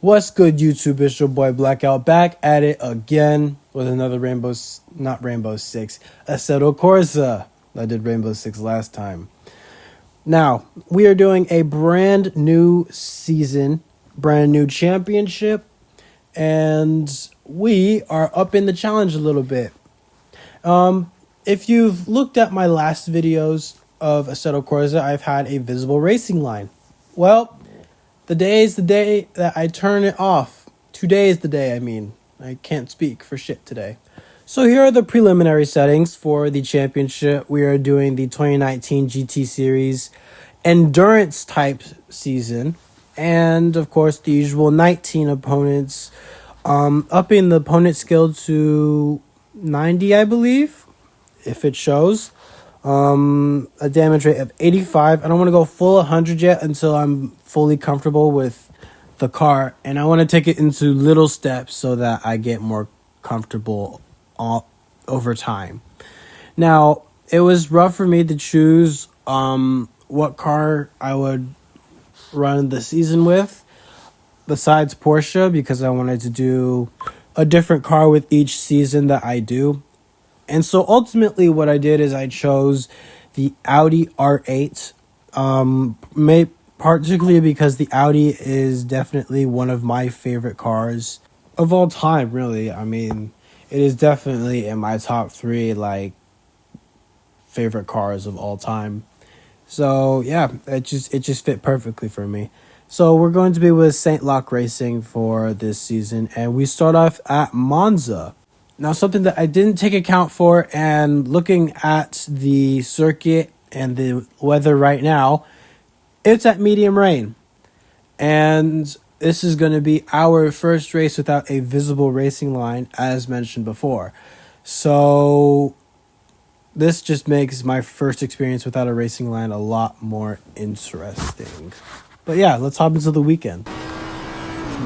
What's good, YouTube? It's your boy Blackout back at it again with another not Rainbow Six, Assetto Corsa. I did Rainbow Six last time. Now, we are doing a brand new season, brand new championship, and we are up in the challenge a little bit. If you've looked at my last videos of Assetto Corsa, I've had a visible racing line. Well, today is the day that I turn it off. Today is the day, I can't speak for shit today. So here are the preliminary settings for the championship. We are doing the 2019 GT Series endurance type season. And, of course, the usual 19 opponents. Upping the opponent skill to 90, I believe, if it shows. A damage rate of 85. I don't want to go full 100 yet until I'm fully comfortable with the car, and I want to take it into little steps so that I get more comfortable over time. Now, it was rough for me to choose what car I would run the season with besides Porsche, because I wanted to do a different car with each season that I do. And so ultimately what I did is I chose the Audi R8, particularly because the Audi is definitely one of my favorite cars of all time, really. It is definitely in my top 3, favorite cars of all time. So, yeah, it just fit perfectly for me. So we're going to be with St. Lock Racing for this season, and we start off at Monza. Now, something that I didn't take account for, and looking at the circuit and the weather right now, it's at medium rain. And this is going to be our first race without a visible racing line, as mentioned before. So this just makes my first experience without a racing line a lot more interesting. But yeah, let's hop into the weekend.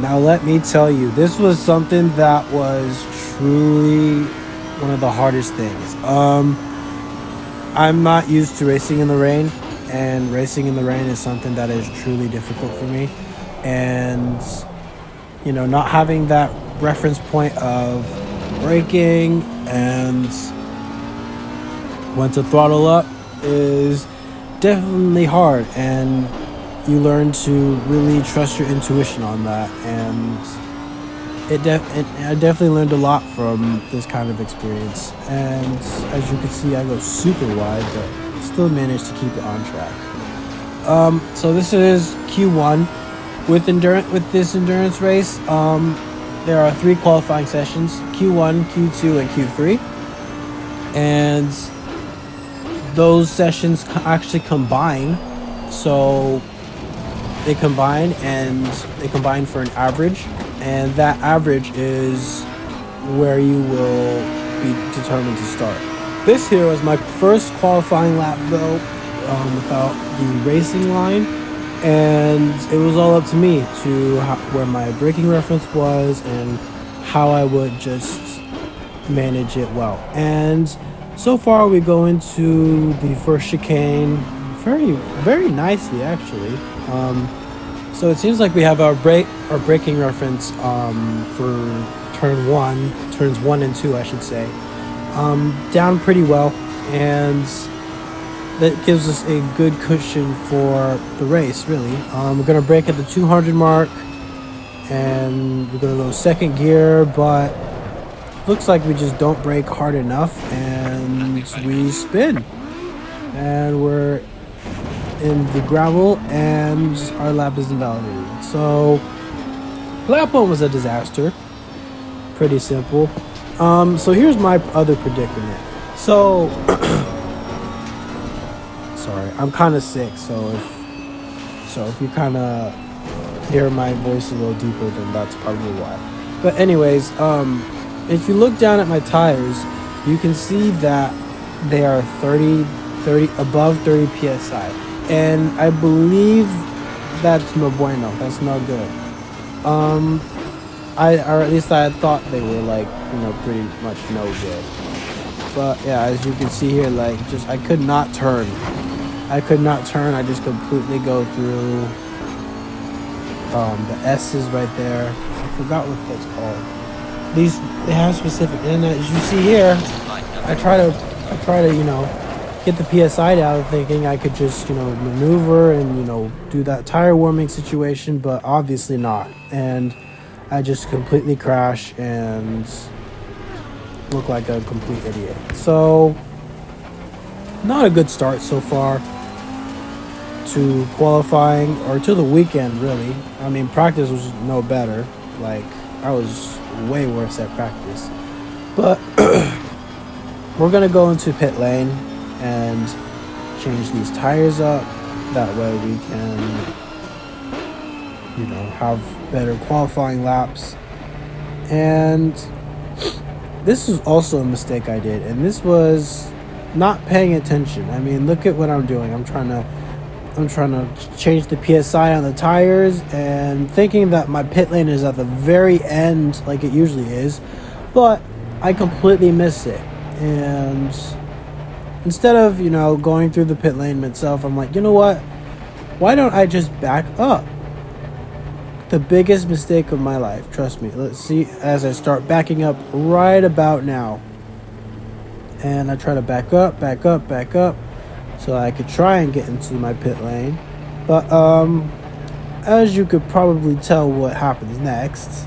Now, let me tell you, this was something that was truly one of the hardest things. I'm not used to racing in the rain, and racing in the rain is something that is truly difficult for me. And, not having that reference point of braking and when to throttle up is definitely hard, and you learn to really trust your intuition on that, and I definitely learned a lot from this kind of experience. And as you can see, I go super wide, but still managed to keep it on track. So this is Q1 with this endurance race. There are 3 qualifying sessions: Q1, Q2, and Q3, and those sessions actually combine. So they combine for an average, and that average is where you will be determined to start. This here was my first qualifying lap, though, without the racing line, and it was all up to me to where my braking reference was and how I would just manage it well. And so far we go into the first chicane very, very nicely, actually. So it seems like we have our braking reference for turns 1 and 2, I should say, down pretty well, and that gives us a good cushion for the race, really. We're going to brake at the 200 mark, and we're going to go second gear, but looks like we just don't brake hard enough, and we spin, and we're in the gravel, and our lap is invalidated. So lap 1 was a disaster. Pretty simple. So here's my other predicament. So sorry, I'm kind of sick, so if you kind of hear my voice a little deeper, then that's probably why. But anyways, if you look down at my tires, you can see that they are 30 above 30 psi. And I believe that's no bueno. That's no good. Or at least I thought they were pretty much no good. But yeah, as you can see here, I could not turn. I just completely go through the S's right there. I forgot what that's called. They have specific, and as you see here, I try to get the PSI down, thinking I could just maneuver and do that tire warming situation, but obviously not. And I just completely crash and look like a complete idiot. So not a good start so far to qualifying, or to the weekend, really. I mean, practice was no better. Like, I was way worse at practice. But we're going to go into pit lane and change these tires up. That way we can, have better qualifying laps. And this is also a mistake I did. And this was not paying attention. I mean, look at what I'm doing. I'm trying to change the PSI on the tires and thinking that my pit lane is at the very end like it usually is, but I completely missed it. And instead of, going through the pit lane itself, I'm like, you know what? Why don't I just back up? The biggest mistake of my life, trust me. Let's see as I start backing up right about now. And I try to back up, so I could try and get into my pit lane. But as you could probably tell what happens next,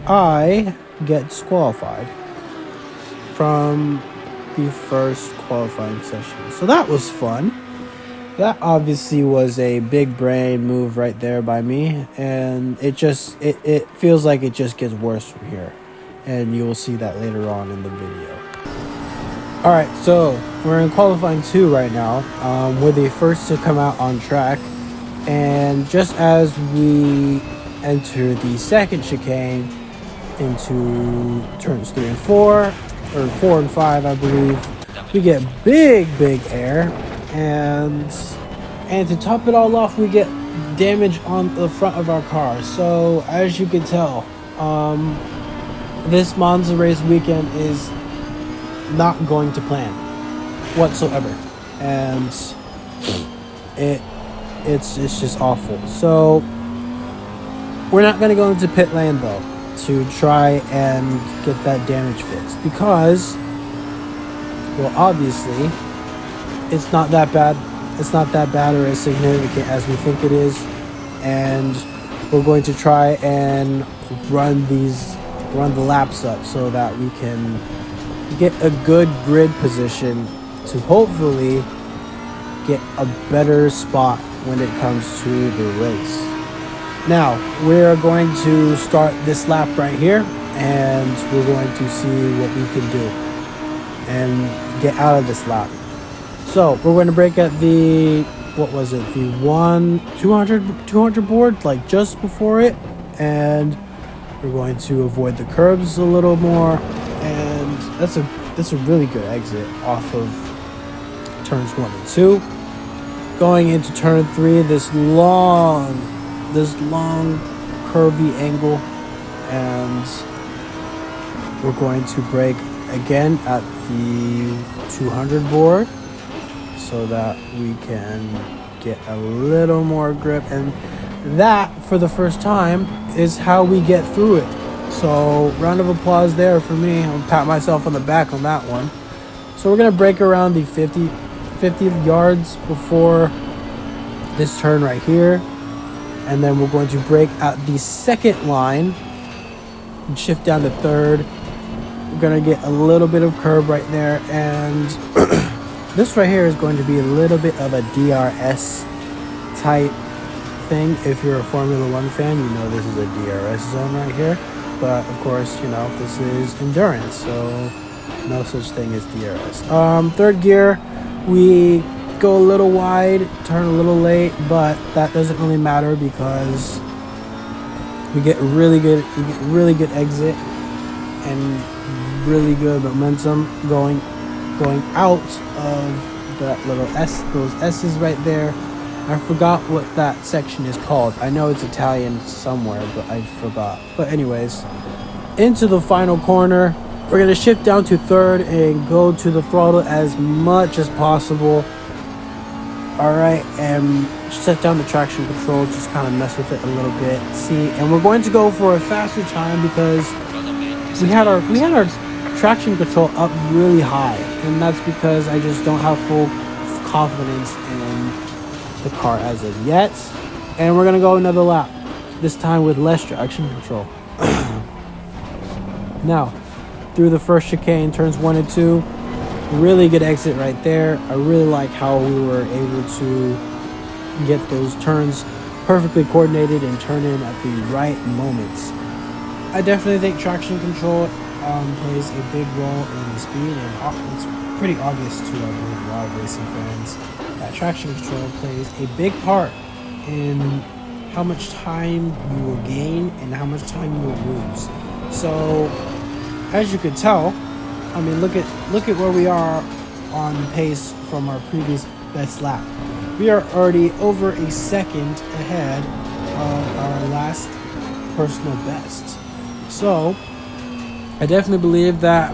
I get disqualified from the first qualifying session. So that was fun. That obviously was a big brain move right there by me, and it feels like it just gets worse from here. And you will see that later on in the video. Alright, so we're in qualifying 2 right now. We're the first to come out on track. And just as we enter the second chicane into turns 3 and 4, or 4 and 5, I believe, we get big air. And to top it all off, we get damage on the front of our car. So as you can tell, this Monza race weekend is not going to plan whatsoever, and it's just awful. So we're not going to go into pit lane though to try and get that damage fixed, because, well, obviously it's not that bad or as significant as we think it is, and we're going to try and run the laps up so that we can get a good grid position to hopefully get a better spot when it comes to the race. Now, we're going to start this lap right here, and we're going to see what we can do and get out of this lap. So, we're going to brake at the, the 200 board, like just before it, and we're going to avoid the curbs a little more. And that's a really good exit off of turns 1 and 2. Going into turn 3, this long curvy angle, and we're going to brake again at the 200 board so that we can get a little more grip. And that, for the first time, is how we get through it. So, round of applause there for me. I'll pat myself on the back on that one. So we're going to brake around the 50 yards before this turn right here. And then we're going to brake at the second line and shift down to third. We're going to get a little bit of curb right there. And this right here is going to be a little bit of a DRS type thing. If you're a Formula 1 fan, you know this is a DRS zone right here. But of course, this is endurance, so no such thing as DRS. Third gear, we go a little wide, turn a little late, but that doesn't really matter because we get really good exit and really good momentum going out of that little those S's right there. I forgot what that section is called. I know it's Italian somewhere, but I forgot. But anyways, into the final corner, we're going to shift down to third and go to the throttle as much as possible. All right, and set down the traction control, just kind of mess with it a little bit. See, and we're going to go for a faster time because we had our traction control up really high, and that's because I just don't have full confidence in the car as of yet. And we're gonna go another lap, this time with less traction control. Now, through the first chicane, turns 1 and 2, really good exit right there. I really like how we were able to get those turns perfectly coordinated and turn in at the right moments. I definitely think traction control plays a big role in the speed, and it's pretty obvious to, I believe, a lot of racing fans that traction control plays a big part in how much time you will gain and how much time you will lose. So, as you could tell, I mean, look at where we are on pace from our previous best lap. We are already over a second ahead of our last personal best. So, I definitely believe that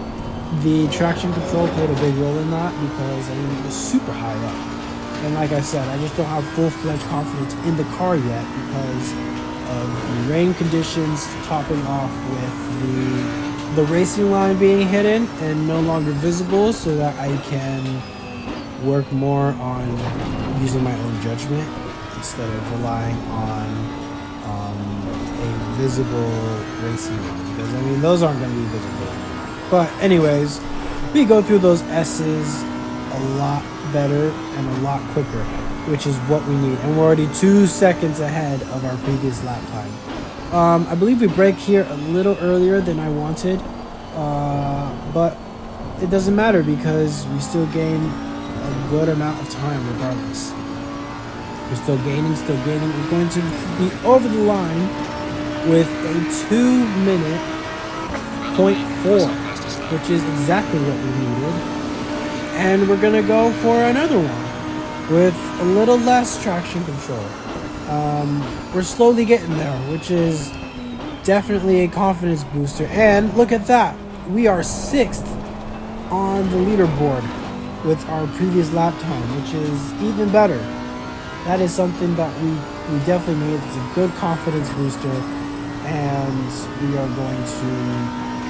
the traction control played a big role in that because, I mean, it was super high up. And like I said, I just don't have full-fledged confidence in the car yet because of the rain conditions, topping off with the racing line being hidden and no longer visible, so that I can work more on using my own judgment instead of relying on a visible racing line, because I mean those aren't going to be visible. But anyways, we go through those S's a lot better and a lot quicker, which is what we need, and we're already 2 seconds ahead of our previous lap time. I believe we break here a little earlier than I wanted, but it doesn't matter because we still gain a good amount of time regardless. We're still gaining. We're going to be over the line with a 2-minute .4, which is exactly what we needed. And we're going to go for another one with a little less traction control. We're slowly getting there, which is definitely a confidence booster. And look at that. We are 6th on the leaderboard with our previous lap time, which is even better. That is something that we definitely need. It's a good confidence booster, and we are going to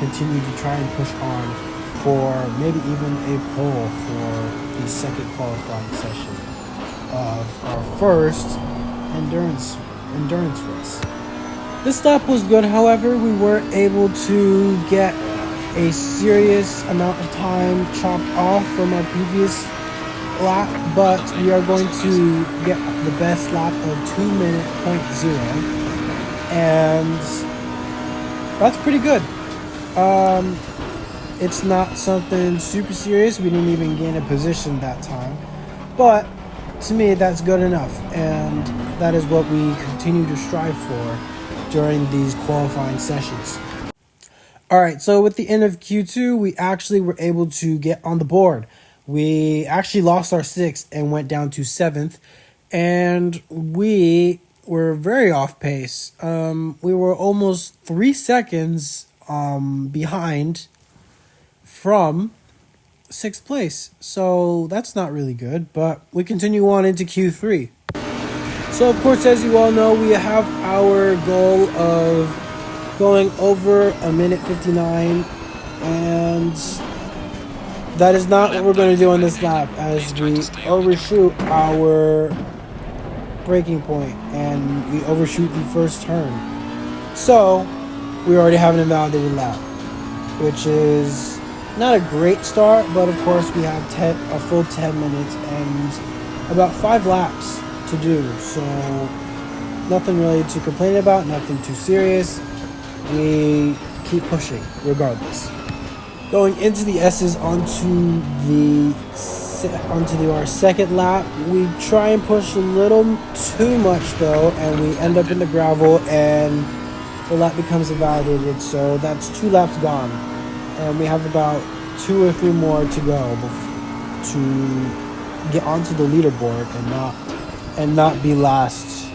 continue to try and push on for maybe even a pole for the second qualifying session of our first endurance race. This lap was good, however, we were able to get a serious amount of time chopped off from our previous lap, but we are going to get the best lap of 2-minute .0, and that's pretty good. It's not something super serious. We didn't even gain a position that time, but to me that's good enough, and that is what we continue to strive for during these qualifying sessions. Alright, so with the end of Q2, we actually were able to get on the board. We actually lost our 6th and went down to 7th, and we were very off pace. We were almost 3 seconds behind from 6th place, so that's not really good, but we continue on into Q3. So of course, as you all know, we have our goal of going over a minute 59, and that is not what we're going to do on this lap, as we overshoot our braking point and we overshoot the first turn. So we already have an invalidated lap, which is not a great start, but of course we have a full 10 minutes and about 5 laps to do, so nothing really to complain about, nothing too serious. We keep pushing regardless. Going into the S's onto our second lap, we try and push a little too much though, and we end up in the gravel and the lap becomes invalidated, so that's 2 laps gone, and we have about 2 or 3 more to go to get onto the leaderboard and not be last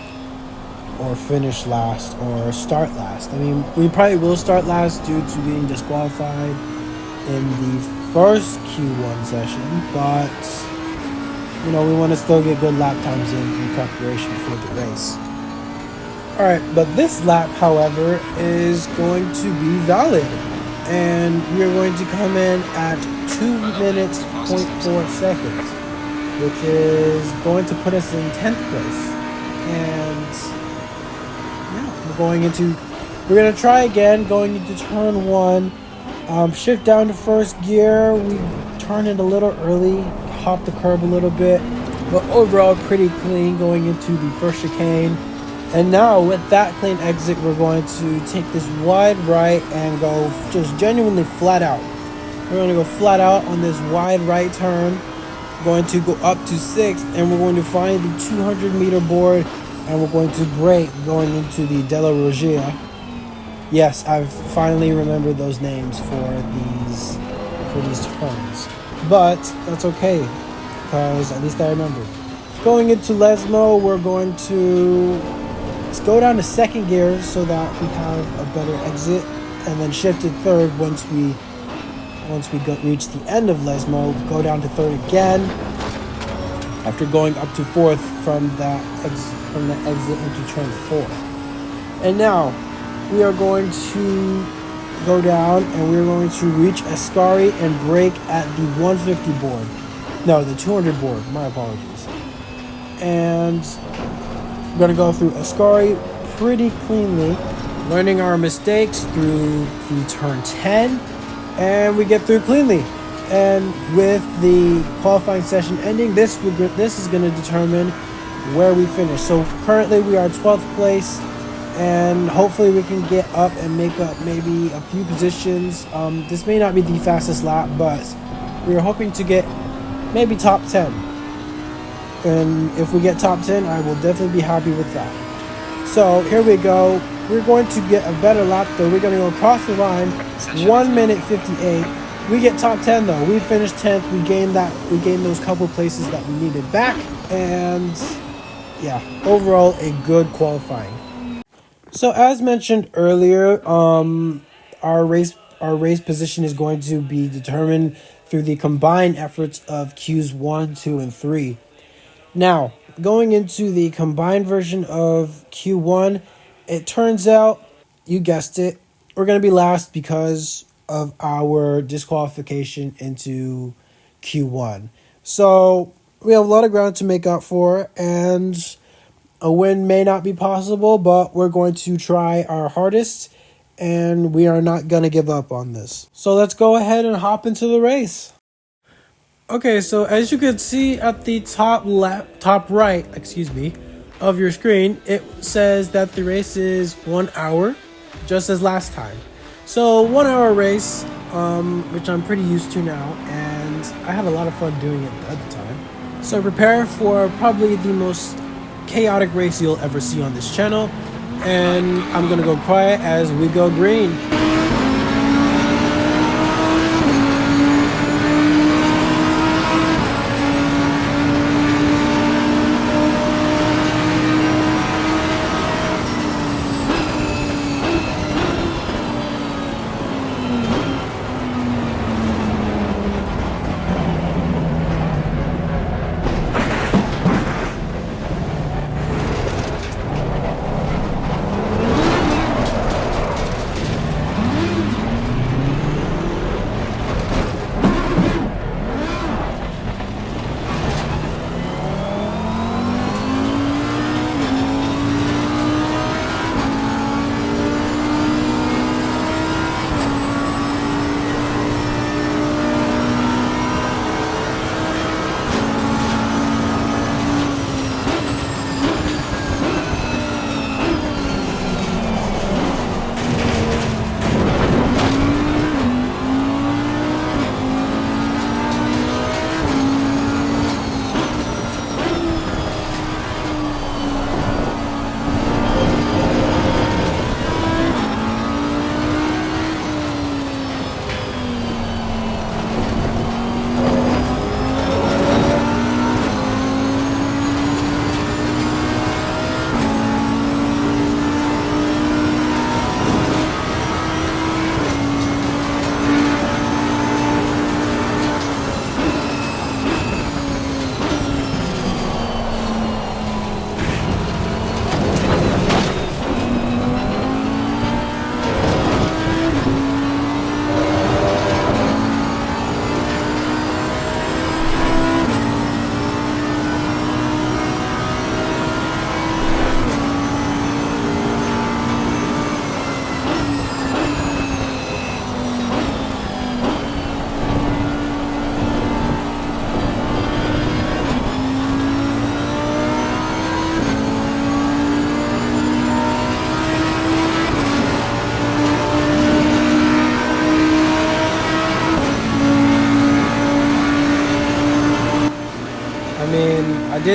or finish last or start last. I mean, we probably will start last due to being disqualified in the first Q1 session, but we want to still get good lap times in preparation for the race. All right, but this lap, however, is going to be valid, and we are going to come in at 2 minutes, 0.4 seconds, which is going to put us in 10th place. And yeah, we're going to try again, going into turn 1, shift down to first gear. We turn it a little early, hop the curb a little bit, but overall pretty clean going into the first chicane. And now with that clean exit, we're going to take this wide right and go just genuinely flat out. We're going to go flat out on this wide right turn, going to go up to 6th, and we're going to find the 200-meter board, and we're going to brake going into the Della Rogia. Yes, I've finally remembered those names for these turns, but that's okay, because at least I remembered. Going into Lesmo, we're going to go down to second gear so that we have a better exit, and then shift to third once we reach the end of Lesmo. Go down to third again after going up to fourth from the exit into turn 4. And now we are going to go down and we're going to reach Ascari and brake at the 150 board. No, the 200 board. My apologies. And we're going to go through Ascari pretty cleanly, learning our mistakes through turn 10, and we get through cleanly. And with the qualifying session ending, this is going to determine where we finish. So currently we are 12th place, and hopefully we can get up and make up maybe a few positions. This may not be the fastest lap, but we are hoping to get maybe top 10. And if we get top 10, I will definitely be happy with that. So here we go. We're going to get a better lap though. We're going to go across the line, 1 minute 58. We get top 10 though. We finished 10th. We gained those couple places that we needed back. And yeah, overall a good qualifying. So as mentioned earlier, our race position is going to be determined through the combined efforts of Qs 1, 2, and 3. Now, going into the combined version of Q1, it turns out, you guessed it, we're going to be last because of our disqualification into Q1. So, we have a lot of ground to make up for, and a win may not be possible, but we're going to try our hardest, and we are not going to give up on this. So, let's go ahead and hop into the race. Okay, so as you can see at the top right, of your screen, it says that the race is 1 hour, just as last time. So 1 hour race, which I'm pretty used to now, and I had a lot of fun doing it at the time. So prepare for probably the most chaotic race you'll ever see on this channel, and I'm gonna go quiet as we go green.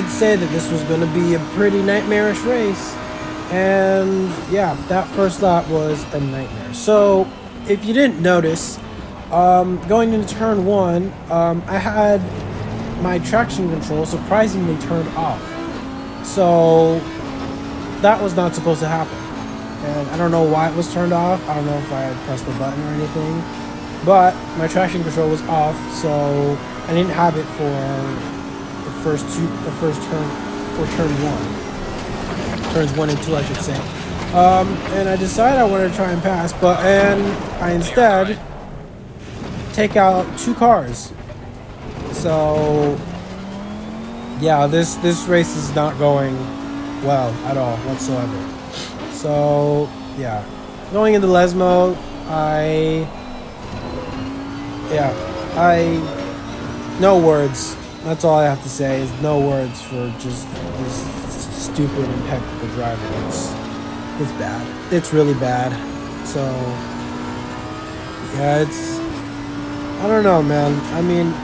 did say that this was going to be a pretty nightmarish race. And yeah, that first lap was a nightmare. So if you didn't notice, going into turn 1, I had my traction control surprisingly turned off. So that was not supposed to happen. And I don't know why it was turned off. I don't know if I had pressed the button or anything. But my traction control was off, so I didn't have it for the first turn, for turn 1. Turns 1 and 2, I should say. And I decided I wanted to try and pass, and I instead take out 2 cars. So yeah, this race is not going well at all whatsoever. So yeah, going into Lesmo, no words. That's all I have to say is no words for just this stupid, impeccable driver. It's bad. It's really bad. So yeah, I don't know, man. I mean,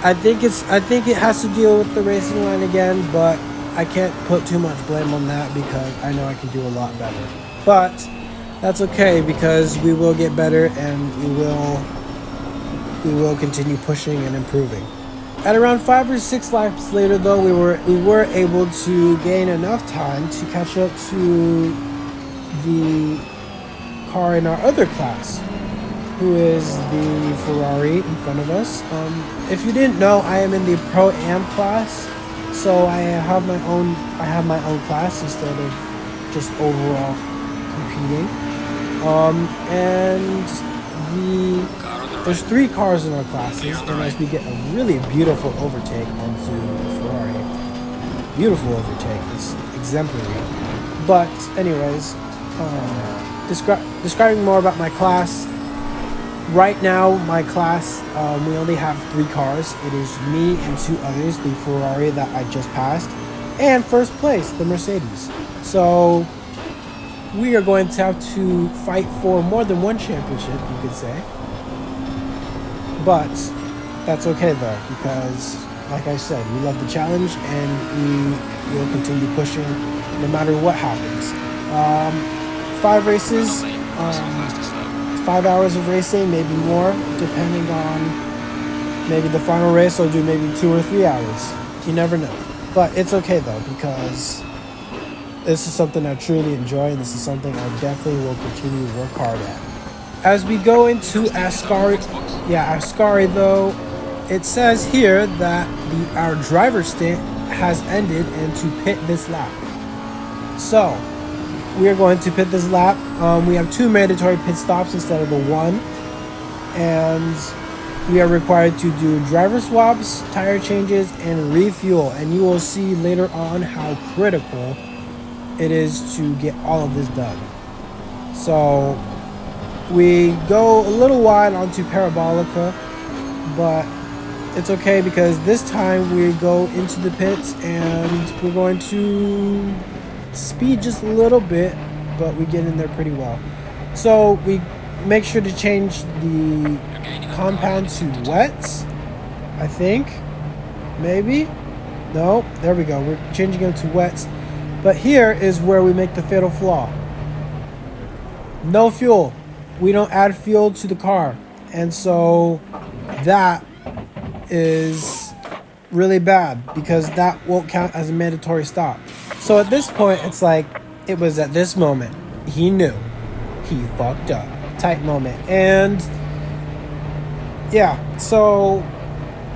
I think it has to deal with the racing line again, but I can't put too much blame on that because I know I can do a lot better. But that's okay because we will get better and we will continue pushing and improving. At around 5 or 6 laps later, though, we were able to gain enough time to catch up to the car in our other class, who is the Ferrari in front of us. If you didn't know, I am in the Pro-Am class, so I have my own class instead of just overall competing. There's 3 cars in our classes, and as we get a really beautiful overtake onto the Ferrari, beautiful overtake, it's exemplary. But anyways, describing more about my class. Right now, my class, we only have 3 cars. It is me and 2 others, the Ferrari that I just passed, and first place, the Mercedes. So we are going to have to fight for more than one championship, you could say. But that's okay though, because like I said, we love the challenge and we will continue pushing no matter what happens. 5 races, 5 hours of racing, maybe more, depending on maybe the final race will do maybe 2 or 3 hours. You never know. But it's okay though, because this is something I truly enjoy, and this is something I definitely will continue to work hard at. As we go into Ascari though, it says here that our driver stint has ended and to pit this lap. So we are going to pit this lap. We have 2 mandatory pit stops instead of the 1, and we are required to do driver swaps, tire changes, and refuel. And you will see later on how critical it is to get all of this done. So we go a little wide onto Parabolica, but it's okay because this time we go into the pits and we're going to speed just a little bit, but we get in there pretty well. So we make sure to change the compound to wets, I think. Maybe? No, there we go. We're changing them to wets. But here is where we make the fatal flaw. No fuel. We don't add fuel to the car. And so that is really bad because that won't count as a mandatory stop. So at this point, it's like, it was at this moment, he knew. He fucked up. Type moment. And yeah, so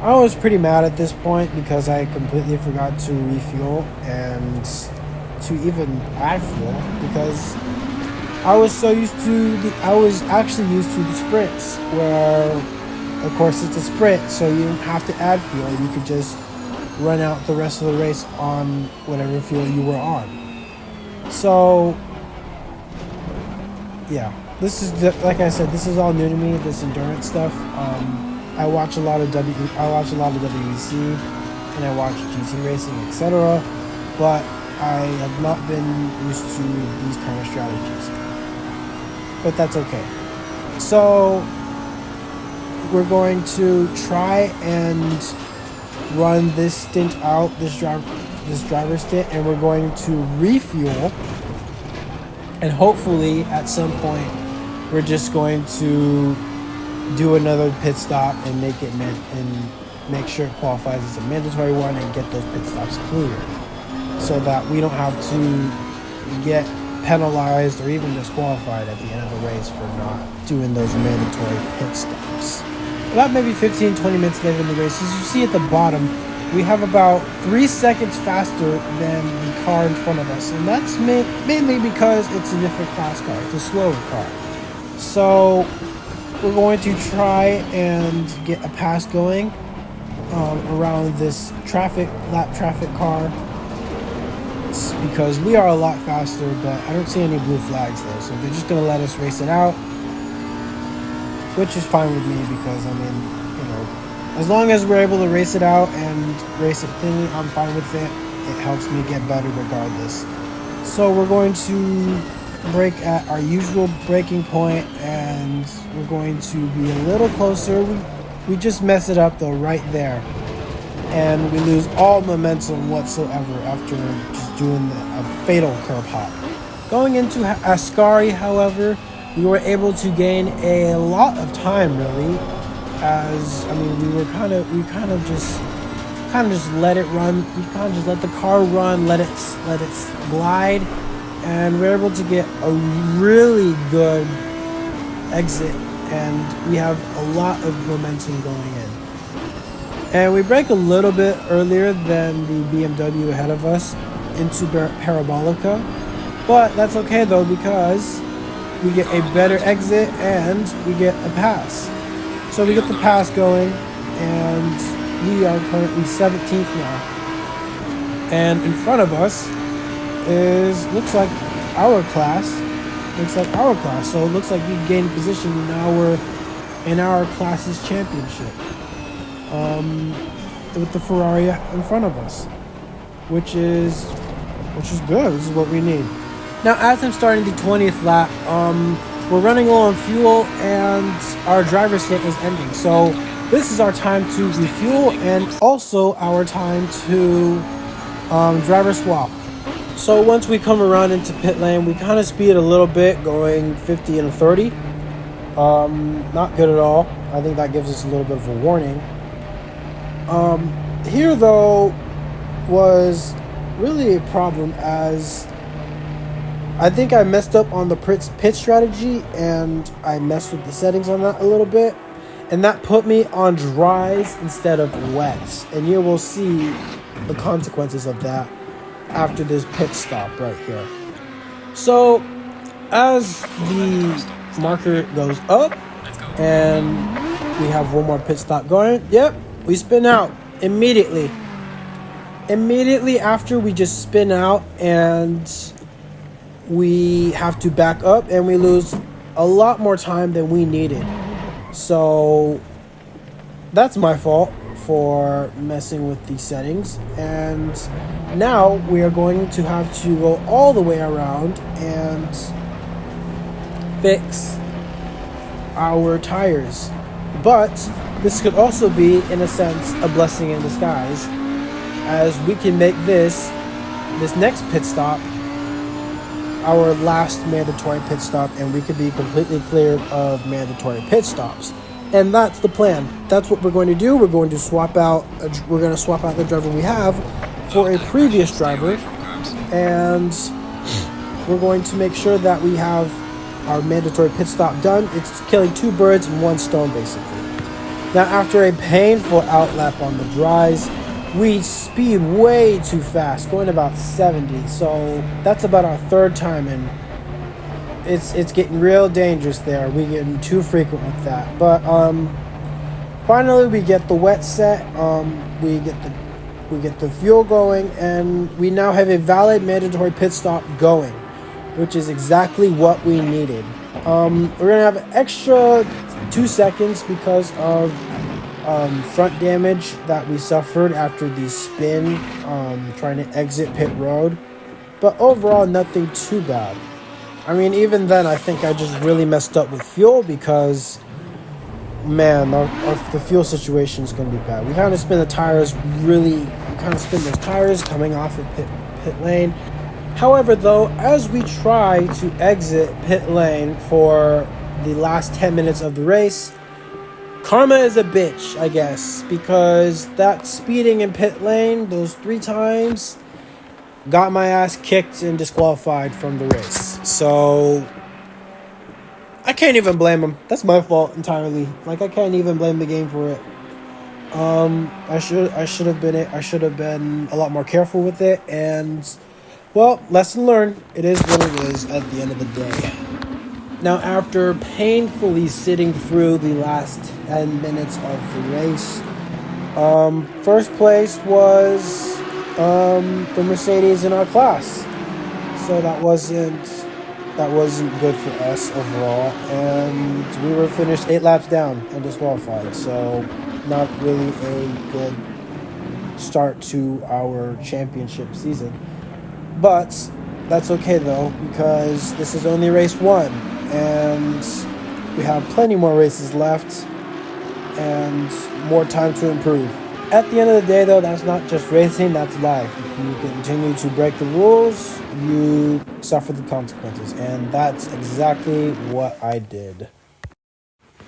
I was pretty mad at this point because I completely forgot to refuel and to even add fuel because I was actually used to the sprints where, of course, it's a sprint, so you don't have to add fuel. You could just run out the rest of the race on whatever fuel you were on. So yeah, this is like I said, this is all new to me. This endurance stuff. I watch a lot of WEC and I watch GT racing, etc. But I have not been used to these kind of strategies. But that's okay. So we're going to try and run this stint out, this driver stint, and we're going to refuel. And hopefully, at some point, we're just going to do another pit stop and make sure it qualifies as a mandatory one and get those pit stops cleared, so that we don't have to get penalized or even disqualified at the end of the race for not doing those mandatory pit stops. About maybe 15-20 minutes later in the race, as you see at the bottom, we have about 3 seconds faster than the car in front of us, and that's mainly because it's a different class car. It's a slower car. So we're going to try and get a pass going around this lap traffic car. It's because we are a lot faster, but I don't see any blue flags though, so they're just going to let us race it out, which is fine with me because, I mean, you know, as long as we're able to race it out and race it cleanly, I'm fine with it. It helps me get better regardless. So we're going to brake at our usual braking point, and we're going to be a little closer. We just mess it up though right there, and we lose all momentum whatsoever after just doing a fatal curb hop. Going into Ascari, however, we were able to gain a lot of time, really, as, I mean, we kind of just let it run. We kind of just let the car run, let it glide, and we're able to get a really good exit, and we have a lot of momentum going in. And we brake a little bit earlier than the BMW ahead of us into Parabolica, but that's okay though, because we get a better exit and we get a pass. So we get the pass going, and we are currently 17th now. And in front of us looks like our class. So it looks like we gained position, and now we're in our class's championship with the Ferrari in front of us, which is good. This is what we need. Now, as I'm starting the 20th lap, we're running low on fuel, and our driver stint is ending. So this is our time to refuel, and also our time to driver swap. So once we come around into pit lane, we kind of speed a little bit, going 50 and 30. Not good at all. I think that gives us a little bit of a warning. Here, though, was really a problem, as I think I messed up on the pit strategy, and I messed with the settings on that a little bit, and that put me on dries instead of wets, and you will see the consequences of that after this pit stop right here. So as the marker goes up and we have one more pit stop going, yep, we spin out immediately after we just spin out, and we have to back up, and we lose a lot more time than we needed. So that's my fault for messing with the settings, and now we are going to have to go all the way around and fix our tires. But this could also be, in a sense, a blessing in disguise, as we can make this next pit stop our last mandatory pit stop, and we could be completely cleared of mandatory pit stops. And that's the plan. That's what we're going to do. We're going to swap out the driver we have for a previous driver, and we're going to make sure that we have our mandatory pit stop done. It's killing two birds in one stone, basically. Now, after a painful outlap on the dries, we speed way too fast, going about 70. So that's about our third time, and it's getting real dangerous there. We're getting too frequent with that. But finally, we get the wet set. We get the fuel going, and we now have a valid mandatory pit stop going, which is exactly what we needed. We're gonna have an extra 2 seconds because of front damage that we suffered after the spin trying to exit pit road, but overall nothing too bad. I mean, even then I think I just really messed up with fuel, because man, the fuel situation is going to be bad. We kind of spin the tires those tires coming off of pit lane. However, though, as we try to exit pit lane for the last 10 minutes of the race, karma is a bitch, I guess, because that speeding in pit lane, those 3 times, got my ass kicked and disqualified from the race. So I can't even blame him. That's my fault entirely. Like, I can't even blame the game for it. I should have been a lot more careful with it, and well, lesson learned. It is what it is at the end of the day. Now, after painfully sitting through the last 10 minutes of the race, first place was the Mercedes in our class. So that wasn't good for us overall, and we were finished 8 laps down and disqualified. So not really a good start to our championship season. But that's okay though, because this is only race 1, and we have plenty more races left and more time to improve. At the end of the day though, that's not just racing, that's life. If you continue to break the rules, you suffer the consequences, and that's exactly what I did.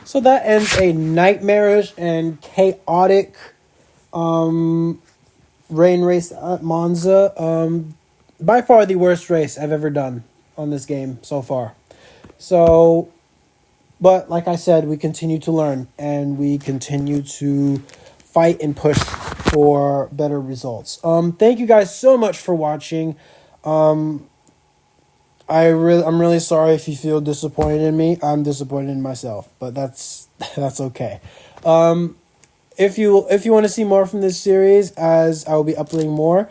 So that ends a nightmarish and chaotic rain race at Monza. By far the worst race I've ever done on this game so far. So, but like I said, we continue to learn, and we continue to fight and push for better results. Thank you guys so much for watching. I'm really sorry if you feel disappointed in me. I'm disappointed in myself, but that's okay. If you want to see more from this series, as I will be uploading more,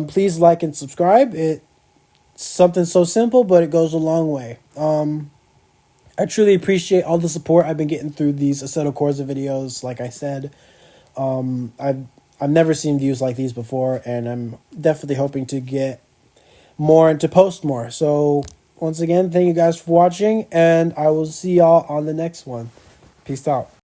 please like and subscribe. It's something so simple, but it goes a long way. I truly appreciate all the support I've been getting through these Assetto Corsa videos. Like I said, I've never seen views like these before, and I'm definitely hoping to get more and to post more. So once again, thank you guys for watching, and I will see y'all on the next one. Peace out.